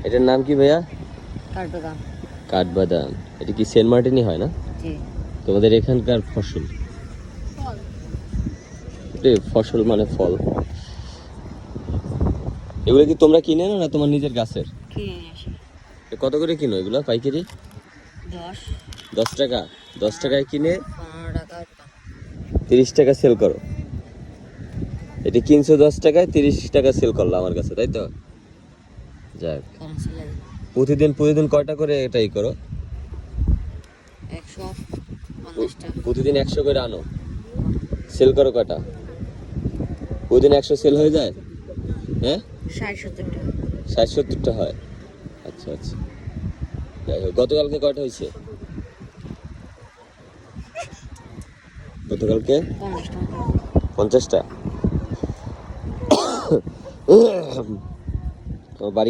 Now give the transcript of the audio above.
এটার নাম কি ভাইয়া? কাঠবাদাম। কাঠবাদাম। এটা কি সেন্ট মার্টিনই হয় না? জি। তোমাদের এখানকার ফসল? ফসল মানে ফল। এগুলো কি তোমরা কিনে আনো না তোমার নিজের গাছের? কিনে আসি। কত করে কিনো এগুলো পাইকারি? 10 টাকা। 10 টাকায় কিনে 15 টাকা 30 টাকা সেল করো। এটা কিনছো 10 টাকায়, 30 টাকা সেল করলো আমার কাছে, তাই তো? যাক, প্রতিদিন কয়টা করে এটাই করো? 150টা। প্রতিদিন 100 করে আনো, সেল করো কয়টা? প্রতিদিন 100 সেল হয়ে যায়? হ্যাঁ, 60-70টা। 60-70টা হয়। আচ্ছা আচ্ছা, যাই হোক। গতকালকে কয়টা হয়েছে? গতকালকে 50টা। তোমার বাড়ি